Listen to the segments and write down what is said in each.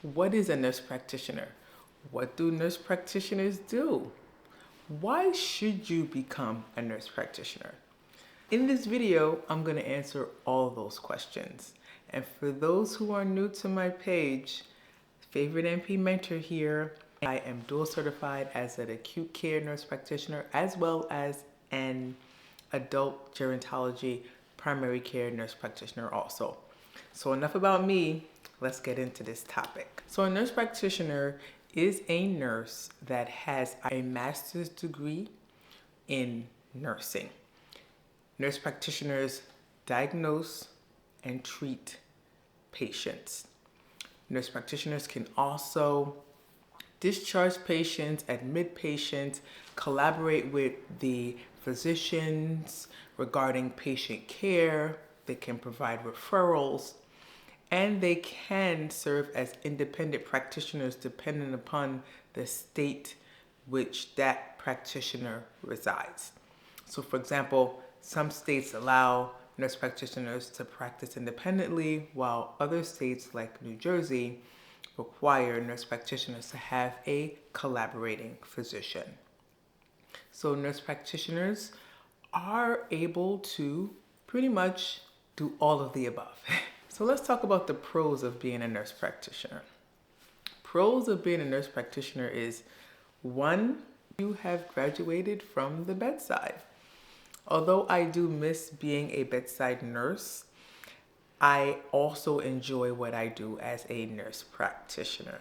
What is a nurse practitioner? What do nurse practitioners do? Why should you become a nurse practitioner? In this video, I'm going to answer all those questions. And for those who are new to my page, FavoriteNPmentor here. I am dual certified as an acute care nurse practitioner as well as an adult gerontology primary care nurse practitioner also. So enough about me, let's get into this topic. So a nurse practitioner is a nurse that has a master's degree in nursing. Nurse practitioners diagnose and treat patients. Nurse practitioners can also discharge patients, admit patients, collaborate with the physicians regarding patient care. They can provide referrals, and they can serve as independent practitioners depending upon the state which that practitioner resides. So for example, some states allow nurse practitioners to practice independently, while other states like New Jersey require nurse practitioners to have a collaborating physician. So nurse practitioners are able to pretty much do all of the above. So let's talk about the pros of being a nurse practitioner. Pros of being a nurse practitioner is, one, you have graduated from the bedside. Although I do miss being a bedside nurse, I also enjoy what I do as a nurse practitioner.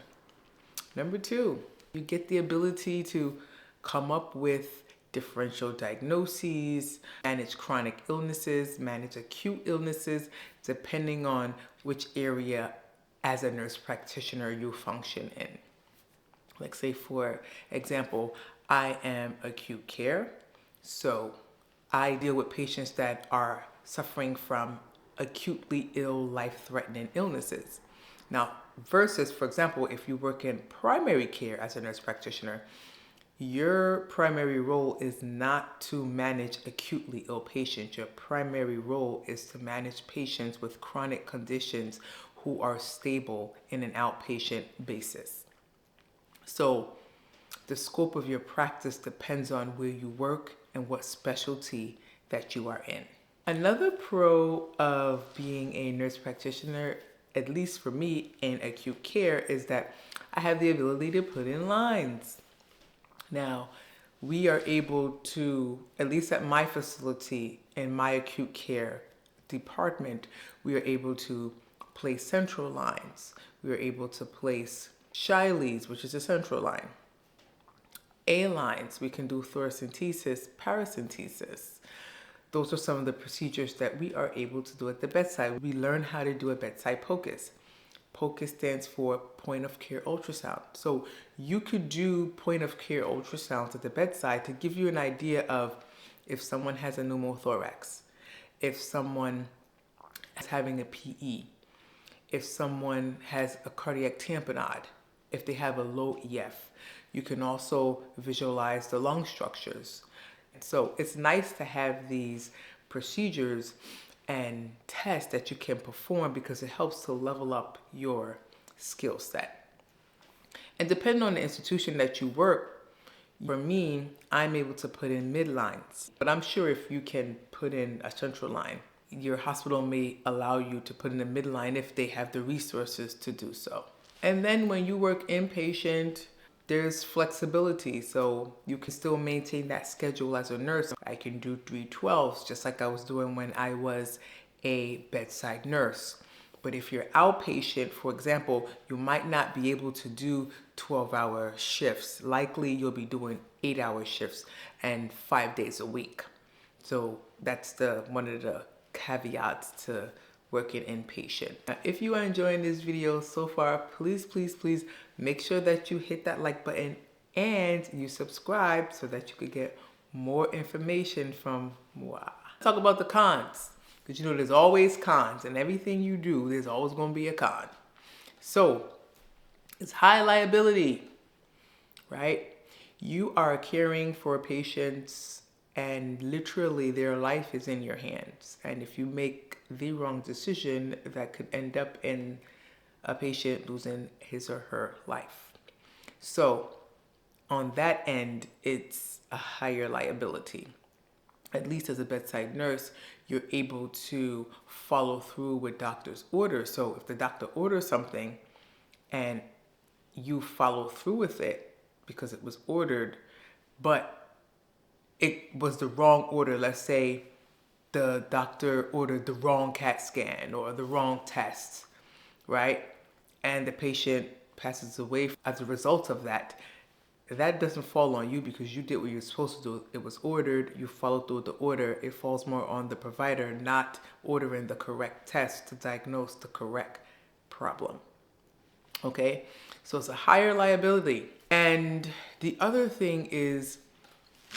Number two, you get the ability to come up with differential diagnoses, manage chronic illnesses, manage acute illnesses, depending on which area as a nurse practitioner you function in. Like say, for example, I am acute care, so I deal with patients that are suffering from acutely ill, life-threatening illnesses. Now, versus, for example, if you work in primary care as a nurse practitioner, your primary role is not to manage acutely ill patients. Your primary role is to manage patients with chronic conditions who are stable in an outpatient basis. So the scope of your practice depends on where you work and what specialty that you are in. Another pro of being a nurse practitioner, at least for me in acute care, is that I have the ability to put in lines. Now, we are able to, at least at my facility, in my acute care department, we are able to place central lines. We are able to place Shileys, which is a central line. A lines, we can do thoracentesis, paracentesis. Those are some of the procedures that we are able to do at the bedside. We learn how to do a bedside POCUS. POCUS stands for point of care ultrasound. So you could do point of care ultrasounds at the bedside to give you an idea of if someone has a pneumothorax, if someone is having a PE, if someone has a cardiac tamponade, if they have a low EF. You can also visualize the lung structures. So it's nice to have these procedures and tests that you can perform because it helps to level up your skill set. And depending on the institution that you work, for me, I'm able to put in midlines. But I'm sure if you can put in a central line, your hospital may allow you to put in a midline if they have the resources to do so. And then when you work inpatient, there's flexibility, so you can still maintain that schedule as a nurse. I can do 312s just like I was doing when I was a bedside nurse. But if you're outpatient, for example, you might not be able to do 12-hour shifts. Likely you'll be doing 8-hour shifts and 5 days a week. So that's one of the caveats to working inpatient. Now, if you are enjoying this video so far, please make sure that you hit that like button and you subscribe so that you could get more information from moi. Talk about the cons, because you know there's always cons. In everything you do, there's always going to be a con. So it's high liability, right? You are caring for patients and literally their life is in your hands. And if you make the wrong decision, that could end up in a patient losing his or her life. So on that end, it's a higher liability. At least as a bedside nurse, you're able to follow through with doctor's orders. So if the doctor orders something and you follow through with it because it was ordered, but it was the wrong order. Let's say the doctor ordered the wrong CAT scan or the wrong test, right? And the patient passes away as a result of that. That doesn't fall on you because you did what you're supposed to do. It was ordered, you followed through with the order. It falls more on the provider not ordering the correct test to diagnose the correct problem. Okay, so it's a higher liability. And the other thing is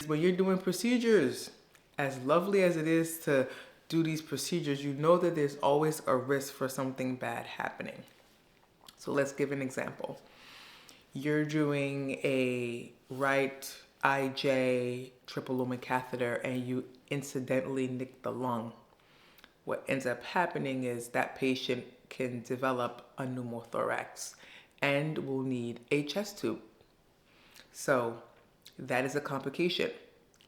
when you're doing procedures, as lovely as it is to do these procedures, you know that there's always a risk for something bad happening. So let's give an example. You're doing a right IJ triple lumen catheter and you incidentally nick the lung. What ends up happening is that patient can develop a pneumothorax and will need a chest tube. So that is a complication.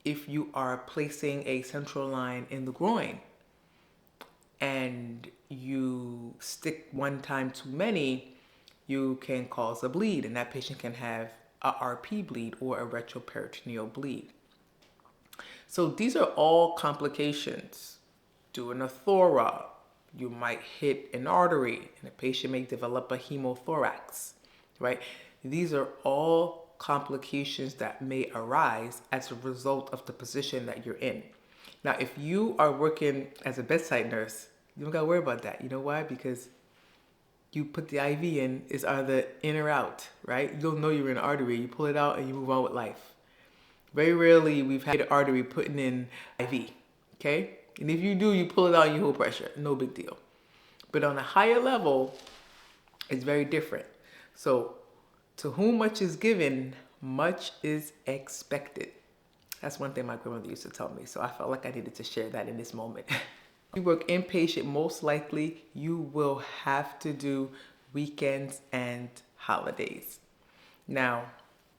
If you are placing a central line in the groin and you stick one time too many, you can cause a bleed, and that patient can have a RP bleed or a retroperitoneal bleed. So these are all complications. Doing a thora, you might hit an artery and the patient may develop a hemothorax, right? These are all complications that may arise as a result of the position that you're in. Now, if you are working as a bedside nurse, you don't gotta worry about that. You know why? Because you put the IV in, it's either in or out, right? You don't know you're in an artery. You pull it out and you move on with life. Very rarely we've had an artery putting in IV, okay? And if you do, you pull it out and you hold pressure. No big deal. But on a higher level, it's very different. So to whom much is given, much is expected. That's one thing my grandmother used to tell me. So I felt like I needed to share that in this moment. You work inpatient, most likely you will have to do weekends and holidays. Now,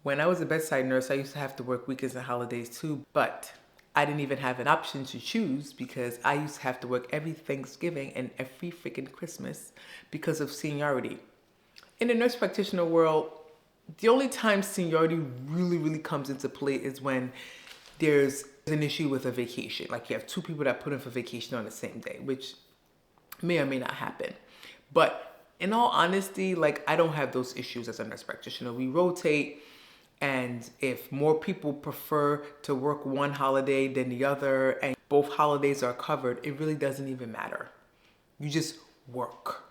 when I was a bedside nurse, I used to have to work weekends and holidays too, but I didn't even have an option to choose because I used to have to work every Thanksgiving and every freaking Christmas because of seniority. In the nurse practitioner world, the only time seniority really comes into play is when there's an issue with a vacation. Like you have two people that put in for vacation on the same day, which may or may not happen. But in all honesty, like I don't have those issues as a nurse practitioner. We rotate, and if more people prefer to work one holiday than the other and both holidays are covered, it really doesn't even matter. You just work.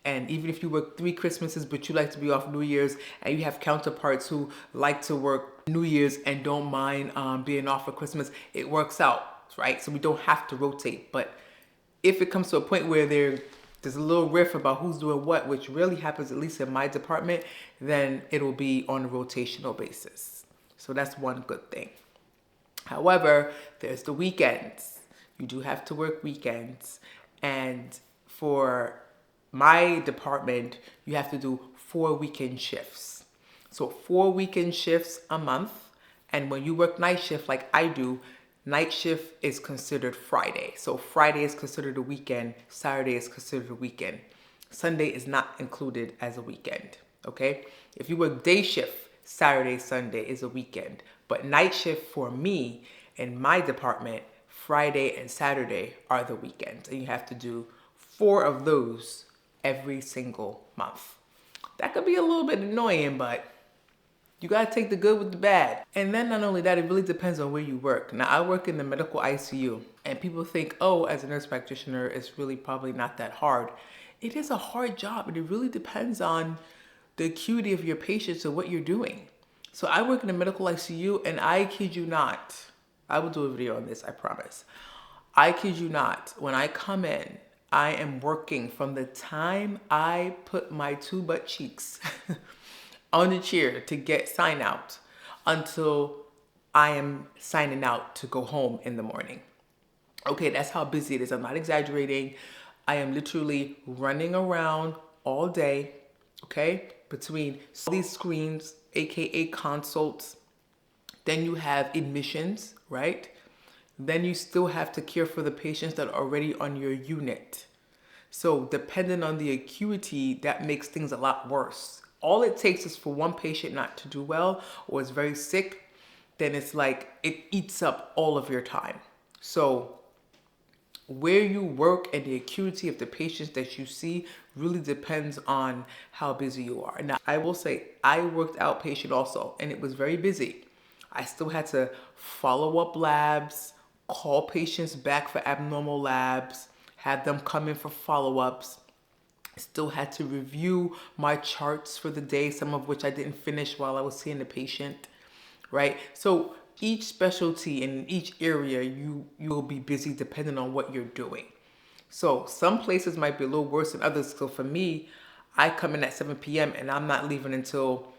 And even if you work 3 Christmases, but you like to be off New Year's, and you have counterparts who like to work New Year's and don't mind being off for Christmas, it works out, right? So we don't have to rotate. But if it comes to a point where there's a little riff about who's doing what, which really happens, at least in my department, then it'll be on a rotational basis. So that's one good thing. However, there's the weekends. You do have to work weekends. And for my department, you have to do 4 weekend shifts. So 4 weekend shifts a month. And when you work night shift like I do, night shift is considered Friday. So Friday is considered a weekend. Saturday is considered a weekend. Sunday is not included as a weekend, okay? If you work day shift, Saturday, Sunday is a weekend. But night shift for me in my department, Friday and Saturday are the weekends. And you have to do 4 of those every single month. That could be a little bit annoying, but you gotta take the good with the bad. And then not only that, it really depends on where you work. Now I work in the medical ICU, and people think, oh, as a nurse practitioner, it's really probably not that hard. It is a hard job, and it really depends on the acuity of your patients and what you're doing. So I work in the medical ICU, and I kid you not, I will do a video on this, I promise. I kid you not, when I come in, I am working from the time I put my 2 butt cheeks on the chair to get sign out until I am signing out to go home in the morning. Okay, that's how busy it is. I'm not exaggerating. I am literally running around all day, okay? Between all these screens, AKA consults, then you have admissions, right? Then you still have to care for the patients that are already on your unit. So depending on the acuity, that makes things a lot worse. All it takes is for one patient not to do well or is very sick, then it's like it eats up all of your time. So where you work and the acuity of the patients that you see really depends on how busy you are. Now, I will say I worked outpatient also, and it was very busy. I still had to follow up labs, call patients back for abnormal labs, have them come in for follow-ups. Still had to review my charts for the day, some of which I didn't finish while I was seeing the patient, right? So each specialty in each area, you will be busy depending on what you're doing. So some places might be a little worse than others. So for me, I come in at 7 p.m. and I'm not leaving until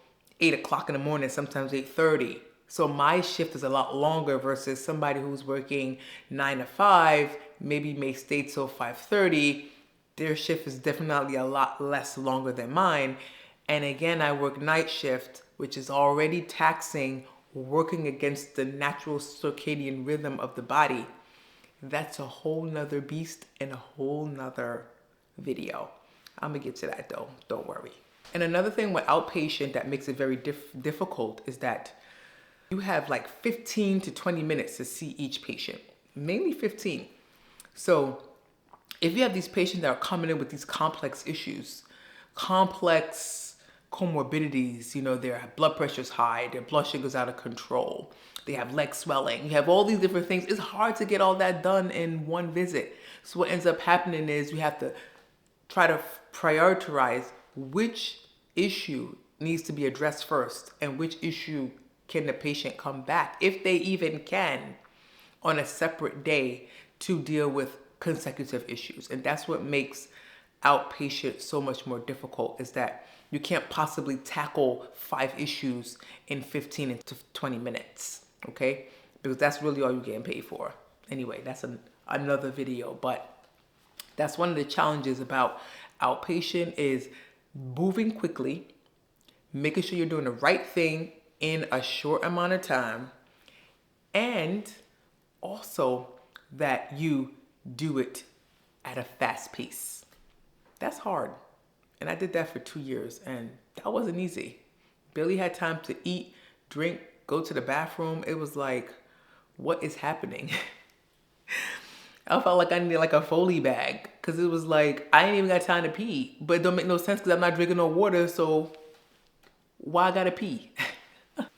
8 o'clock in the morning, sometimes 8:30. So my shift is a lot longer versus somebody who's working 9 to 5, maybe may stay till 5:30. Their shift is definitely a lot less longer than mine. And again, I work night shift, which is already taxing, working against the natural circadian rhythm of the body. That's a whole nother beast and a whole nother video. I'm gonna get to that though, don't worry. And another thing with outpatient that makes it very difficult is that you have like 15 to 20 minutes to see each patient, mainly 15. So if you have these patients that are coming in with these complex issues, complex comorbidities, you know, their blood pressure's high, their blood sugar's out of control, they have leg swelling, you have all these different things. It's hard to get all that done in one visit. So what ends up happening is you have to try to prioritize which issue needs to be addressed first and which issue can the patient come back, if they even can, on a separate day to deal with consecutive issues. And that's what makes outpatient so much more difficult, is that you can't possibly tackle 5 issues in 15 to 20 minutes, okay? Because that's really all you're getting paid for. Anyway, that's another video, but that's one of the challenges about outpatient is moving quickly, making sure you're doing the right thing in a short amount of time, and also that you do it at a fast pace. That's hard. And I did that for 2 years and that wasn't easy. Barely had time to eat, drink, go to the bathroom. It was like, what is happening? I felt like I needed like a Foley bag because it was like, I ain't even got time to pee, but it don't make no sense because I'm not drinking no water. So why I gotta pee?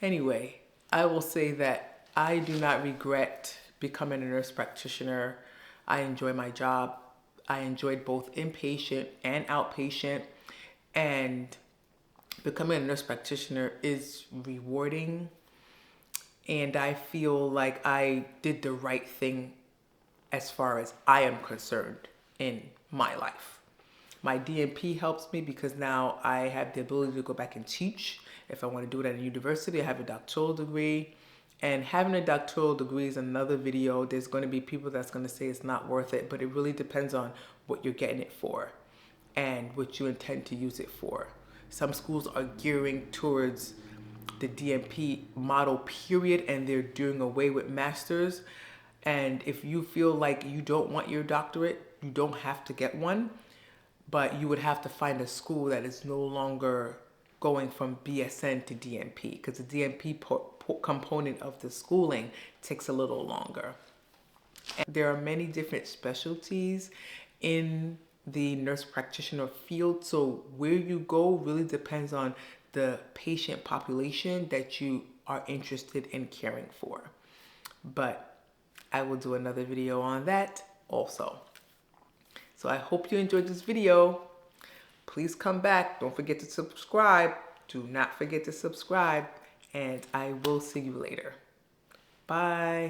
Anyway, I will say that I do not regret becoming a nurse practitioner. I enjoy my job. I enjoyed both inpatient and outpatient, and becoming a nurse practitioner is rewarding. And I feel like I did the right thing as far as I am concerned in my life. My DNP helps me because now I have the ability to go back and teach. If I want to do it at a university, I have a doctoral degree. And having a doctoral degree is another video. There's going to be people that's going to say it's not worth it, but it really depends on what you're getting it for and what you intend to use it for. Some schools are gearing towards the DNP model, period, and they're doing away with masters. And if you feel like you don't want your doctorate, you don't have to get one, but you would have to find a school that is no longer going from BSN to DNP, because the DNP component of the schooling takes a little longer. And there are many different specialties in the nurse practitioner field, so where you go really depends on the patient population that you are interested in caring for. But I will do another video on that also. So I hope you enjoyed this video. Please come back. Don't forget to subscribe. Do not forget to subscribe. And I will see you later. Bye.